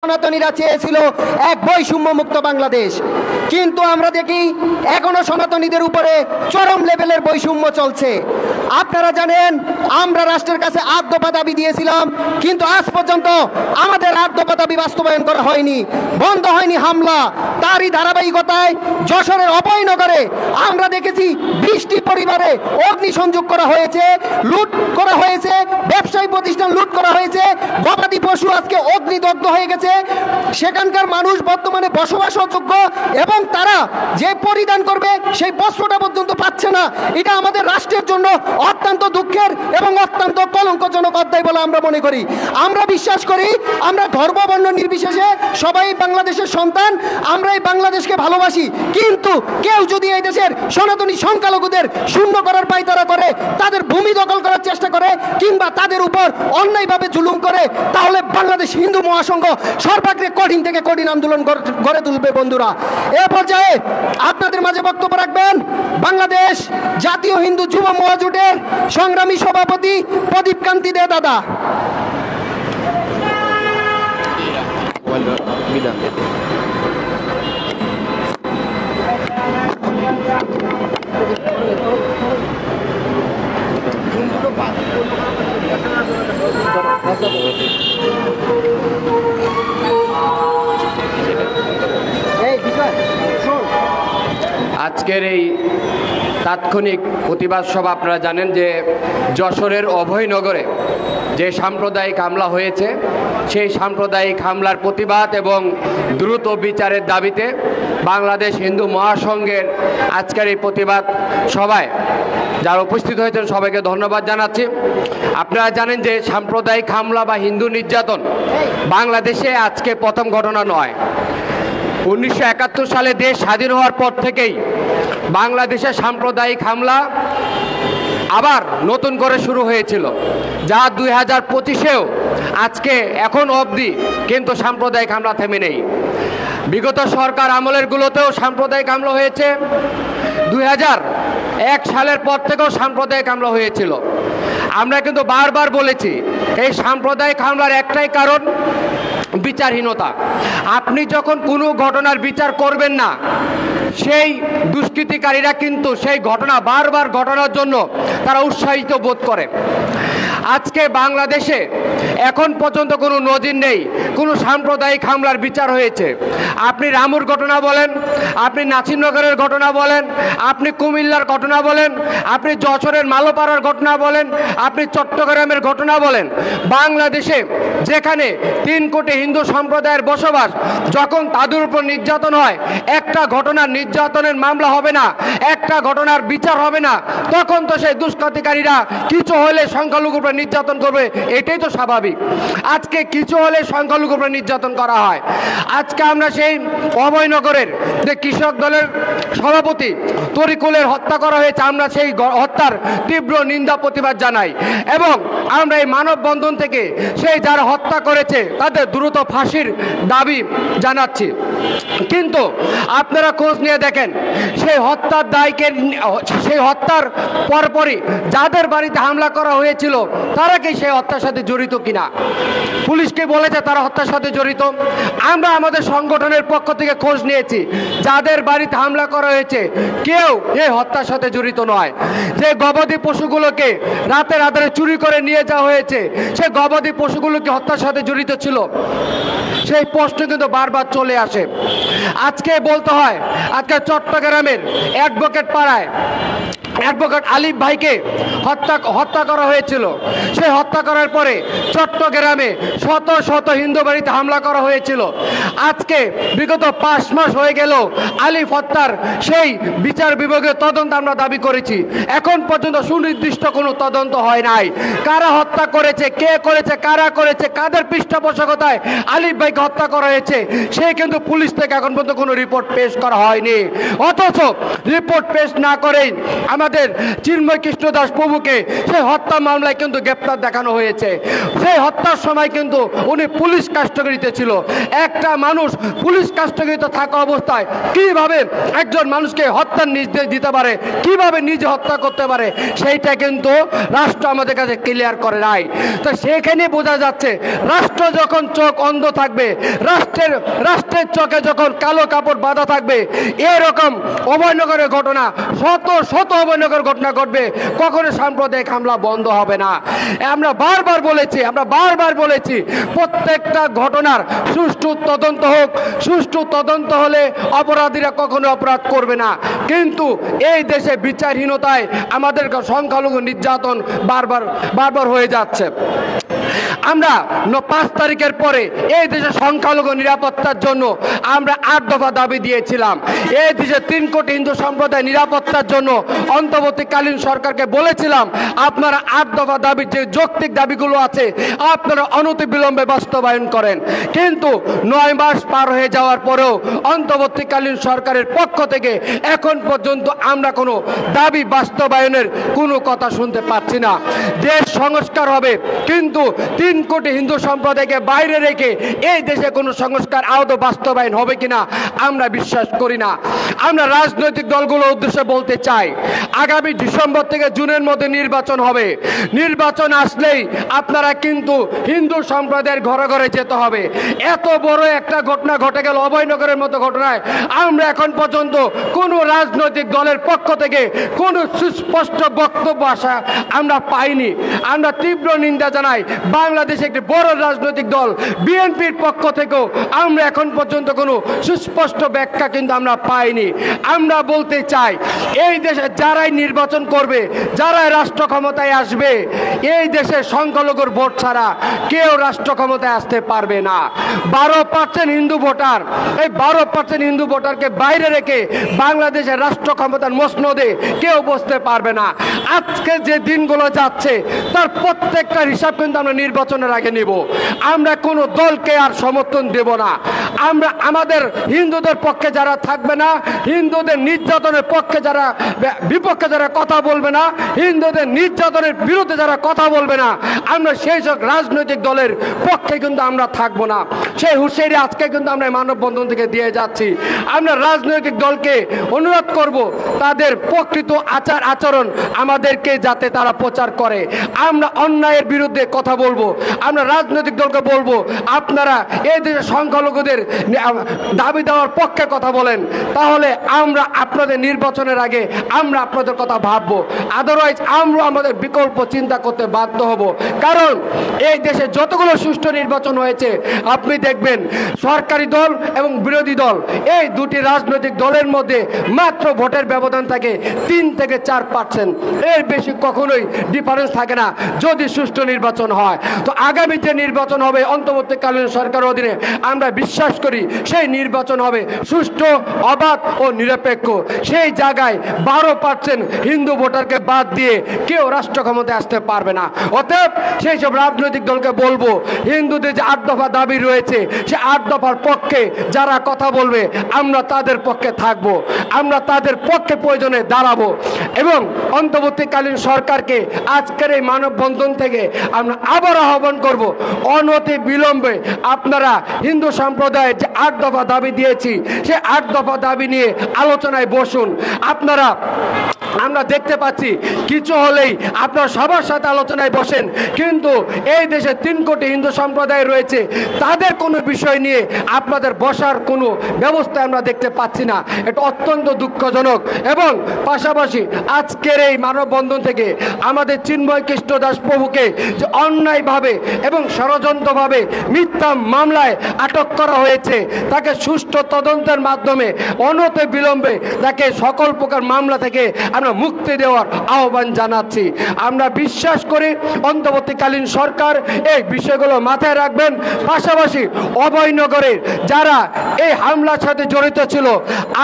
সনাতনীরা চেয়েছিল এক বৈষম্য মুক্ত বাংলাদেশ, কিন্তু আমরা দেখি এখনো সনাতনীদের উপরে চরম লেভেলের বৈষম্য চলছে। আপনারা জানেন আমরা রাষ্ট্রের কাছে 8 দফা দাবি দিয়েছিলাম, কিন্তু আজ পর্যন্ত আমাদের 8 দফা দাবি বাস্তবায়ন করা হয়নি, বন্ধ হয়নি হামলা। তারই ধারাবাহিকতায় যশোরের অভয়নগরে আমরা দেখেছি 20টি পরিবারে অগ্নিসংযোগ করা হয়েছে, লুট করা হয়েছে, ব্যবসায়ী প্রতিষ্ঠান লুট করা হয়েছে, গবাদি পশু আজকে অগ্নিদগ্ধ হয়ে গেছে। সেখানকার মানুষ বর্তমানে বসবাসযোগ্য এবং তারা যে পরিধান করবে সেই বস্ত্রটা পর্যন্ত পাচ্ছে না। এটা আমাদের রাষ্ট্রের জন্য অত্যন্ত দুঃখের এবং অত্যন্ত কলঙ্কজনক অধ্যায় বলে আমরা মনে করি। আমরা বিশ্বাস করি আমরা ধর্ম বর্ণ নির্বিশেষে সবাই বাংলাদেশের সন্তান, আমরা এই বাংলাদেশকে ভালোবাসি, কিন্তু কেউ যদি এই দেশের সনাতনী সংখ্যালঘুদের শূন্য করার পায়তারা করে, তাদের ভূমি দখল করার চেষ্টা করে কিংবা তাদের উপর অন্যায়ভাবে জুলুম করে, তাহলে বাংলাদেশ হিন্দু মহাসংঘ সর্বাগ্রে কঠিন থেকে কঠিন আন্দোলন গড়ে তুলবে। বন্ধুরা, এ পর্যায়ে আপনাদের মাঝে বক্তব্য রাখবেন বাংলাদেশ জাতীয় হিন্দু যুব মহাজোটের সংগ্রামী সভাপতি প্রদীপ কান্তি দে দাদা। আজকের এই তাৎক্ষণিক প্রতিবাদ সভা আপনারা জানেন যে যশোরের অভয়নগরে যে সাম্প্রদায়িক হামলা হয়েছে, সেই সাম্প্রদায়িক হামলার প্রতিবাদ এবং দ্রুত বিচারের দাবিতে বাংলাদেশ হিন্দু মহাসংঘের আজকের এই প্রতিবাদ সভায় যারা উপস্থিত হয়েছেন সবাইকে ধন্যবাদ জানাচ্ছি। আপনারা জানেন যে সাম্প্রদায়িক হামলা বা হিন্দু নির্যাতন বাংলাদেশে আজকে প্রথম ঘটনা নয়। 1971 সালে দেশ স্বাধীন হওয়ার পর থেকেই বাংলাদেশে সাম্প্রদায়িক হামলা আবার নতুন করে শুরু হয়েছিল, যা 2025-এও আজকে এখন অবধি কিন্তু সাম্প্রদায়িক হামলা থেমে নেই। বিগত সরকার আমলেরগুলোতেও সাম্প্রদায়িক হামলা হয়েছে, 2001 সালের পর থেকেও সাম্প্রদায়িক হামলা হয়েছিল। আমরা কিন্তু বারবার বলেছি এই সাম্প্রদায়িক হামলার একটাই কারণ বিচারহীনতা। আপনি যখন কোনো ঘটনার বিচার করবেন না, সেই দুষ্কৃতিকারীরা কিন্তু সেই ঘটনা বারবার ঘটানোর জন্য তারা উৎসাহিত বোধ করে। আজকে বাংলাদেশে এখন পর্যন্ত কোনো নজির নেই কোনো সাম্প্রদায়িক হামলার বিচার হয়েছে। আপনি রামুর ঘটনা বলেন, আপনি নাসিরনগরের ঘটনা বলেন, আপনি কুমিল্লার ঘটনা বলেন, আপনি যশোরের মালোপাড়ার ঘটনা বলেন, আপনি চট্টগ্রামের ঘটনা বলেন, বাংলাদেশে যেখানে 3 কোটি হিন্দু সম্প্রদায়ের বসবাস, যখন তাদের উপর নির্যাতন হয়, একটা ঘটনার নির্যাতনের মামলা হবে না, একটা ঘটনার বিচার হবে না, তখন তো সেই দুষ্কৃতিকারীরা কিছু হলে সংখ্যালঘুর উপর নির্যাতন করবে, এটাই তো স্বাভাবিক। আজকে কিছু হলে সংখ্যালঘুর উপর নির্যাতন করা হয়। আজকে আমরা সেই অভয়নগরের যে কৃষক দলের সভাপতি তরিকুলের হত্যা করা হয়েছে, আমরা সেই হত্যার তীব্র নিন্দা প্রতিবাদ জানাই এবং আমরা এই মানববন্ধন থেকে সেই যারা হত্যা করেছে তাদের দ্রুত ফাঁসির দাবি জানাচ্ছি। কিন্তু আপনারা খোঁজ নিয়ে দেখেন সেই হত্যার দায়কে, সেই হত্যার পরপরই যাদের বাড়িতে হামলা করা হয়েছিল তারা কি সেই হত্যার সাথে জড়িত কিনা? পুলিশকে বলেছে তারা হত্যার সাথে জড়িত। আমরা আমাদের সংগঠনের পক্ষ থেকে খোঁজ নিয়েছি, যাদের বাড়িতে হামলা করা হয়েছে কেউ এই হত্যার সাথে জড়িত নয়। যে গবাদি পশুগুলোকে রাতের আধারে চুরি করে নিয়ে যাওয়া হয়েছে, সেই গবাদি পশুগুলো কি হত্যার সাথে জড়িত ছিল? সেই প্রশ্ন কিন্তু বারবার চলে আসে। আজকে বলতে হয়, আজকে চট্টগ্রামের অ্যাডভোকেট পাড়ায় অ্যাডভোকেট আলিফ ভাইকে হত্যা করা হয়েছিল। সেই হত্যা করার পরে চট্টগ্রামে শত শত হিন্দু বাড়িতে হামলা করা হয়েছিল। আজকে বিগত 5 মাস হয়ে গেল আলিফ হত্যার সেই বিচার বিভাগীয় তদন্ত আমরা দাবি করেছি, এখন পর্যন্ত সুনির্দিষ্ট কোনো তদন্ত হয় নাই। কারা হত্যা করেছে, কে করেছে, কারা করেছে, কাদের পৃষ্ঠপোষকতায় আলিফ ভাইকে হত্যা করা হয়েছে, সে কিন্তু পুলিশ থেকে এখন পর্যন্ত কোনো রিপোর্ট পেশ করা হয়নি। অথচ রিপোর্ট পেশ না করেই আমাদের আমাদের চিন্ময় কৃষ্ণ দাস প্রভুকে সেই হত্যা মামলায় কিন্তু গ্রেপ্তার দেখানো হয়েছে। সেই হত্যার সময় কিন্তু উনি পুলিশ কাস্টডিতে ছিল। একটা মানুষ পুলিশ কাস্টডিতে থাকা অবস্থায় কিভাবে একজন মানুষকে হত্যার নির্দেশ দিতে পারে, কিভাবে নিজে হত্যা করতে পারে, সেইটা কিন্তু রাষ্ট্র আমাদের কাছে ক্লিয়ার করে নাই। তো সেখানে বোঝা যাচ্ছে রাষ্ট্র যখন চোখ অন্ধ থাকবে, রাষ্ট্রের চোখে যখন কালো কাপড় বাঁধা থাকবে, এরকম অভয়নগরের ঘটনা, শত শত অভয়নগর ঘটনা ঘটবে, কখনো সাম্প্রদায়িক হামলা বন্ধ হবে না। আমরা বারবার বলেছি প্রত্যেকটা ঘটনার সুষ্ঠু তদন্ত হোক। সুষ্ঠু তদন্ত হলে অপরাধীরা কখনো অপরাধ করবে না। কিন্তু এই দেশে বিচারহীনতায় আমাদের সংখ্যালঘু নির্যাতন বারবার হয়ে যাচ্ছে। আমরা 5 তারিখের পরে এই দেশে সংখ্যালঘু নিরাপত্তার জন্য আমরা 8 দফা দাবি দিয়েছিলাম। এই দেশে 3 কোটি হিন্দু সম্প্রদায় নিরাপত্তার জন্য অন্তর্বর্তীকালীন সরকারকে বলেছিলাম, আপনারা 8 দফা দাবি, যে যৌক্তিক দাবিগুলো আছে, আপনারা অনতিবিলম্বে বাস্তবায়ন করেন। কিন্তু 9 মাস পার হয়ে যাওয়ার পরেও অন্তর্বর্তীকালীন সরকারের পক্ষ থেকে এখন পর্যন্ত আমরা কোনো দাবি বাস্তবায়নের কোনো কথা শুনতে পাচ্ছি না। দেশ সংস্কার হবে, কিন্তু 3 কোটি হিন্দু সম্প্রদায়কে বাইরে রেখে এই দেশে কোনো সংস্কার আদৌ বাস্তবায়ন হবে কিনা আমরা বিশ্বাস করি না। আমরা রাজনৈতিক দলগুলোর উদ্দেশ্যে বলতে চাই, আগামী ডিসেম্বর থেকে জুনের মধ্যে নির্বাচন হবে। নির্বাচন আসলেই আপনারা কিন্তু হিন্দু সম্প্রদায়ের ঘরে ঘরে যেতে হবে। এত বড় একটা ঘটনা ঘটে গেল, অভয়নগরের মতো ঘটনায় আমরা এখন পর্যন্ত কোনো রাজনৈতিক দলের পক্ষ থেকে কোনো সুস্পষ্ট বক্তব্য আসা আমরা পাইনি। আমরা তীব্র নিন্দা জানাই। বাংলাদেশে একটি বড় রাজনৈতিক দল বিএনপির পক্ষ থেকেও আমরা এখন পর্যন্ত কোনো সুস্পষ্ট ব্যাখ্যা কিন্তু আমরা পাইনি। আমরা বলতে চাই, এই দেশে যারাই নির্বাচন করবে, যারাই রাষ্ট্র ক্ষমতায় আসবে, এই দেশে সংখ্যালঘুর ভোট ছাড়া কেউ রাষ্ট্র ক্ষমতায় আসতে পারবে না। 12% হিন্দু ভোটার, এই 12% হিন্দু ভোটারকে বাইরে রেখে বাংলাদেশের রাষ্ট্র ক্ষমতার মসনদে কেউ বসতে পারবে না। আজকে যে দিনগুলো যাচ্ছে তার প্রত্যেকটা হিসাব কিন্তু আমরা নির্বাচনের আগে নিব। আমরা কোনো দলকে আর সমর্থন দেব না। আমরা আমাদের হিন্দুদের পক্ষে যারা থাকবে না, হিন্দুদের নির্যাতনের পক্ষে যারা বিপক্ষে যারা কথা বলবে না, হিন্দুদের নির্যাতনের বিরুদ্ধে যারা কথা বলবে না, আমরা সেই সব রাজনৈতিক দলের পক্ষে কিন্তু আমরা থাকবো না। সেই হুঁশিয়ারি আজকে কিন্তু আমরা মানববন্ধন থেকে দিয়ে যাচ্ছি। আমরা রাজনৈতিক দলকে অনুরোধ করব, তাদের প্রকৃত আচরণ আমাদেরকে যাতে তারা প্রচার করে। আমরা অন্যায়ের বিরুদ্ধে কথা বলবো। আমরা রাজনৈতিক দলকে বলবো, আপনারা এই দেশের সংখ্যালঘুদের দাবি দেওয়ার পক্ষে কথা বলেন, তাহলে আমরা আপনাদের নির্বাচনের আগে আমরা আপনাদের কথা ভাববো। আদারওয়াইজ আমরা আমাদের বিকল্প চিন্তা করতে বাধ্য হব। কারণ এই দেশে যতগুলো সুষ্ঠু নির্বাচন হয়েছে, আপনি দেখবেন সরকারি দল এবং বিরোধী দল, এই দুটি রাজনৈতিক দলের মধ্যে মাত্র ভোটের ব্যবধান থাকে 3 থেকে 4%। এর বেশি কখনোই ডিফারেন্স থাকে না যদি সুষ্ঠু নির্বাচন হয়। তো আগামী যে নির্বাচন হবে অন্তর্বর্তীকালীন সরকারের অধীনে, আমরা বিশ্বাস করি সেই নির্বাচন হবে সুষ্ঠু, অবাধ ও নিরপেক্ষ। সেই জায়গায় 12% হিন্দু ভোটারকে বাদ দিয়ে কেউ রাষ্ট্র ক্ষমতায় আসতে পারবে না। অতএব সেই সব রাজনৈতিক দলকে বলবো, হিন্দুদের যে 8 দফা দাবি রয়েছে, সে 8 দফার পক্ষে যারা কথা বলবে আমরা তাদের পক্ষে থাকব। আমরা তাদের পক্ষে প্রয়োজনে দাঁড়াবো এবং অন্তর্বর্তীকালীন সরকারকে আজকের এই মানববন্ধন থেকে আমরা আবার আহ্বান করব, অনতি বিলম্বে আপনারা হিন্দু সম্প্রদায়ের যে 8 দফা দাবি দিয়েছি, সে 8 দফা দাবি নিয়ে আলোচনায় বসুন। আমরা দেখতে পাচ্ছি কিছু হলেই আপনারা সবার সাথে আলোচনায় বসেন, কিন্তু এই দেশে 3 কোটি হিন্দু সম্প্রদায় রয়েছে, তাদের কোনো বিষয় নিয়ে আপনাদের বসার কোনো ব্যবস্থা আমরা দেখতে পাচ্ছি না। এটা অত্যন্ত দুঃখজনক। এবং পাশাপাশি আজকের এই মানববন্ধন থেকে আমাদের চিন্ময় কৃষ্ণ দাস প্রভুকে যে অন্যায়ভাবে এবং ষড়যন্ত্রভাবে মিথ্যা মামলায় আটক করা হয়েছে, তাকে সুষ্ঠু তদন্তের মাধ্যমে অনতি বিলম্বে তাকে সকল প্রকার মামলা থেকে আমরা মুক্তি দেওয়ার আহ্বান জানাচ্ছি। আমরা বিশ্বাস করি অন্তর্বর্তীকালীন সরকার এই বিষয়গুলো মাথায় রাখবেন। পাশাপাশি অভয়নগরের যারা এই হামলার সাথে জড়িত ছিল,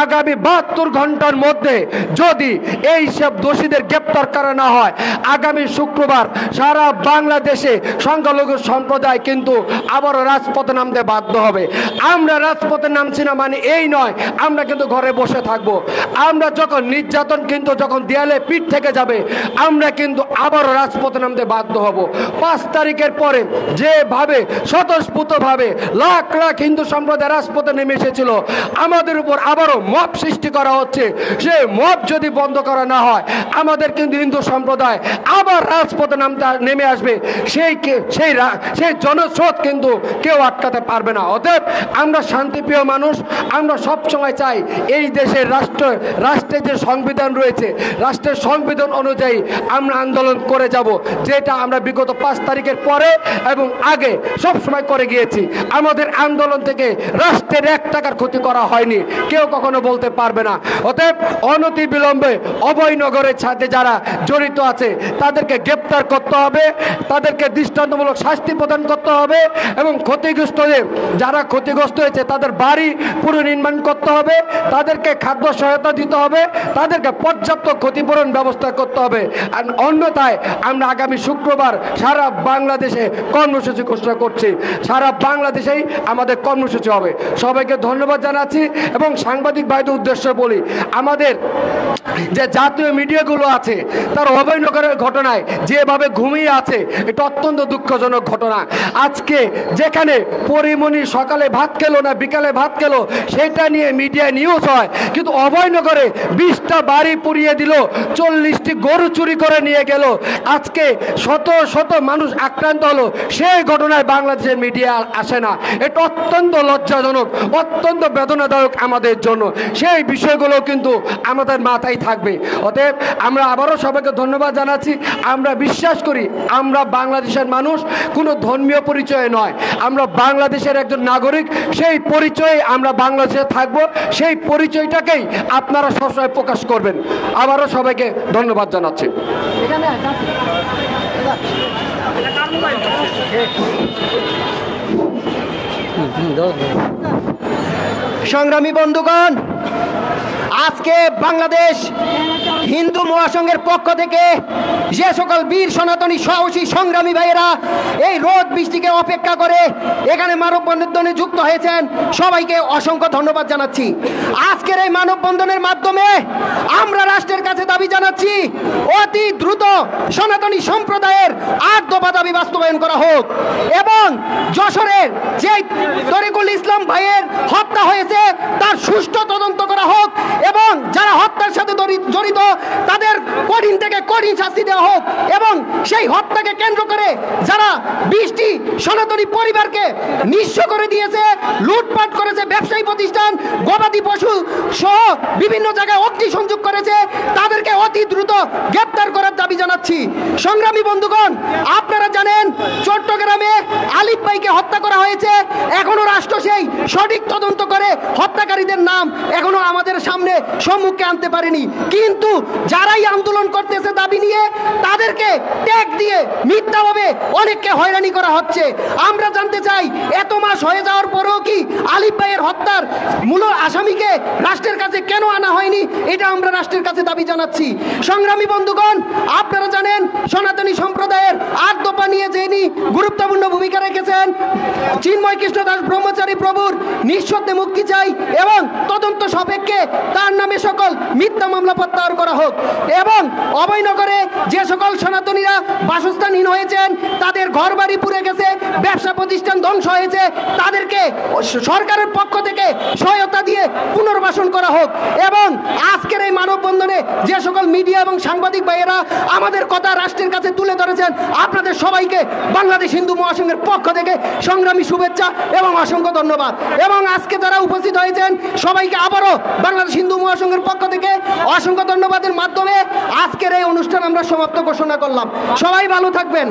আগামী 72 ঘন্টার মধ্যে যদি এই সব দোষীদের গ্রেপ্তার করা না হয়, আগামী শুক্রবার সারা বাংলাদেশে সংখ্যালঘু সম্প্রদায় কিন্তু আবারও রাজপথে নামতে বাধ্য হবে। আমরা রাজপথে নামছি না মানে এই নয় আমরা কিন্তু ঘরে বসে থাকবো। আমরা যখন নির্যাতন কিন্তু যখন দেয়ালে পিঠ থেকে যাবে, আমরা কিন্তু আবারও রাজপথে নামতে বাধ্য হব। 5 তারিখের পরে যেভাবে স্বতঃস্ফূর্তভাবে লাখ লাখ হিন্দু সম্প্রদায় রাজপথে নেমে এসেছিল, আমাদের উপর আবারও মব সৃষ্টি করা হচ্ছে। সেই মব যদি বন্ধ করা না হয়, আমাদের কিন্তু হিন্দু সম্প্রদায় আবার রাজপথে নেমে আসবে। সেই জনস্রোত কিন্তু কেউ আটকাতে পারবে না। অতএব আমরা শান্তিপ্রিয় মানুষ, আমরা সবসময় চাই এই দেশের রাষ্ট্রের যে সংবিধান রয়েছে, রাষ্ট্রের সংবিধান অনুযায়ী আমরা আন্দোলন করে যাব, যেটা আমরা বিগত 5 তারিখের পরে এবং আগে সবসময় করে গিয়েছি। আমাদের আন্দোলন থেকে রাষ্ট্রের 1 টাকার ক্ষতি করা হয়নি, কেউ কখনো বলতে পারবে না। অতএব অনতি বিলম্বে অভয়নগরের সাথে যারা জড়িত আছে তাদেরকে গ্রেপ্তার করতে হবে, তাদেরকে দৃষ্টান্তমূলক শাস্তি প্রদান করতে হবে এবং যারা ক্ষতিগ্রস্ত হয়েছে তাদের বাড়ি পুনর্নির্মাণ করতে হবে, তাদেরকে খাদ্য সহায়তা দিতে হবে, তাদেরকে পর্যাপ্ত ক্ষতিপূরণ ব্যবস্থা করতে হবে। আর অন্যথায় আমরা আগামী শুক্রবার সারা বাংলাদেশে কর্মসূচি ঘোষণা করছি। সারা বাংলাদেশেই আমাদের কর্মসূচি হবে। সবাইকে ধন্যবাদ জানাচ্ছি এবং সাংবাদিক ভাইদের উদ্দেশ্যে বলি, আমাদের যে জাতীয় মিডিয়াগুলো আছে তার অভয়নগরের ঘটনায় যেভাবে ঘুমিয়ে আছে, এটা অত্যন্ত দুঃখজনক ঘটনা। আজকে যেখানে পরিমণি সকালে ভাত খেলো না বিকালে ভাত খেলো সেটা নিয়ে মিডিয়া নিউজ হয়, কিন্তু অভয়নগরে 20টা বাড়ি পুড়িয়ে দিল, 40টি গরু চুরি করে নিয়ে গেল, আজকে শত শত মানুষ আক্রান্ত হলো, সেই ঘটনায় বাংলাদেশের মিডিয়া আসে না। এটা অত্যন্ত লজ্জাজনক, অত্যন্ত বেদনাদায়ক আমাদের জন্য। সেই বিষয়গুলো কিন্তু আমাদের মাথায় থাকবে। অতএব আমরা আবারও সবাইকে ধন্যবাদ জানাচ্ছি। আমরা বিশ্বাস করি আমরা বাংলাদেশের মানুষ, কোনো ধর্মীয় পরিচয় নয়, আমরা বাংলাদেশের একজন নাগরিক। সেই পরিচয়ে আমরা বাংলাদেশে থাকবো, সেই পরিচয়টাকেই আপনারা সবসময় প্রকাশ করবেন। আবারও সবাইকে ধন্যবাদ জানাচ্ছি। সংগ্রামী বন্ধুগণ, আজকে বাংলাদেশ হিন্দু মহাসংঘের পক্ষ থেকে যে সকল বীর সনাতনী সাহসী সংগ্রামী ভাইয়েরা এই রোদ বৃষ্টিকে অপেক্ষা করে এখানে মানববন্ধনে যুক্ত হয়েছেন, সবাইকে অসংখ্য ধন্যবাদ জানাচ্ছি। আজকের এই মানববন্ধনের মাধ্যমে আমরা রাষ্ট্রের কাছে দাবি জানাচ্ছি, অতি দ্রুত সনাতনী সম্প্রদায়ের 8 দফা দাবি বাস্তবায়ন করা হোক এবং যশোরের যে তরিকুল ইসলাম ভাইয়ের হত্যা হয়েছে তার সুষ্ঠু তদন্ত করা হোক এবং যারা হত্যার সাথে জড়িত তাদের কঠিন থেকে কঠিন শাস্তি দেওয়া হোক এবং সেই হত্যাকে কেন্দ্র করে যারা 20টি সনাতনী পরিবারকে নিঃস্ব করে দিয়েছে, লুটপাট করেছে, ব্যবসায়ী প্রতিষ্ঠান, গবাদি পশু সহ বিভিন্ন জায়গায় অগ্নিসংযোগ করেছে, তাদেরকে অতি দ্রুত গ্রেপ্তার করার দাবি জানাচ্ছি। সংগ্রামী বন্ধুগণ, আপনারা জানেন চট্টগ্রামে আলিফ ভাইকে হত্যা করা হয়েছে, এখনো রাষ্ট্র সেই সঠিক তদন্ত করে হত্যাকারীদের নাম এখনো আমাদের সামনে সম্মুখে আনতে পারেনি। কিন্তু যারাই আন্দোলন করতেছে দাবি নিয়ে, তাদেরকে ট্যাগ দিয়ে মিথ্যাভাবে অনেককে হয়রানি করা হচ্ছে। আমরা জানতে চাই, এত মাস হয়ে যাওয়ার পরেও কি আলিফ ভাইয়ের হত্যার মূল আসামিকে রাষ্ট্রের কাছে কেন আনা হয়নি? এটা আমরা রাষ্ট্রের কাছে দাবি জানাচ্ছি। সংগ্রামী বন্ধুগণ, আপনারা জানেন সনাতনী সম্প্রদায়ের 8 দফা নিয়ে যিনি গুরুত্বপূর্ণ ভূমিকা রেখেছেন, চিন্ময় কৃষ্ণ দাস ব্রহ্মচারী প্রভুর নিঃশব্দে মুক্তি চাই এবং তদন্ত সাপেক্ষে তার নামে সকল মিথ্যা মামলা প্রত্যাহার করা হোক এবং অভয়নগরে যে সকল সনাতনীরা বাসস্থানহীন হয়েছেন, তাদের ঘর বাড়ি পুড়ে গেছে, ব্যবসা প্রতিষ্ঠান ধ্বংস হয়েছে, তাদেরকে সরকারের পক্ষ থেকে সহায়তা দিয়ে পুনর্বাসন করা হোক এবং আজকের এই মানববন্ধনে যে সকল মিডিয়া এবং সাংবাদিক ভাইয়েরা আমাদের কথা রাষ্ট্রের কাছে তুলে ধরেছেন, আপনাদের সবাইকে বাংলাদেশ হিন্দু মহাসংঘের পক্ষ থেকে সংগ্রামী শুভেচ্ছা এবং অসংখ্য ধন্যবাদ। এবং আজকে যারা উপস্থিত হয়েছেন সবাইকে আবারও বাংলাদেশ হিন্দু মহাসংঘের পক্ষ থেকে অসংখ্য ধন্যবাদের মাধ্যমে আজকের এই অনুষ্ঠান আমরা সমাপ্ত ঘোষণা করলাম। সবাই ভালো থাকবেন।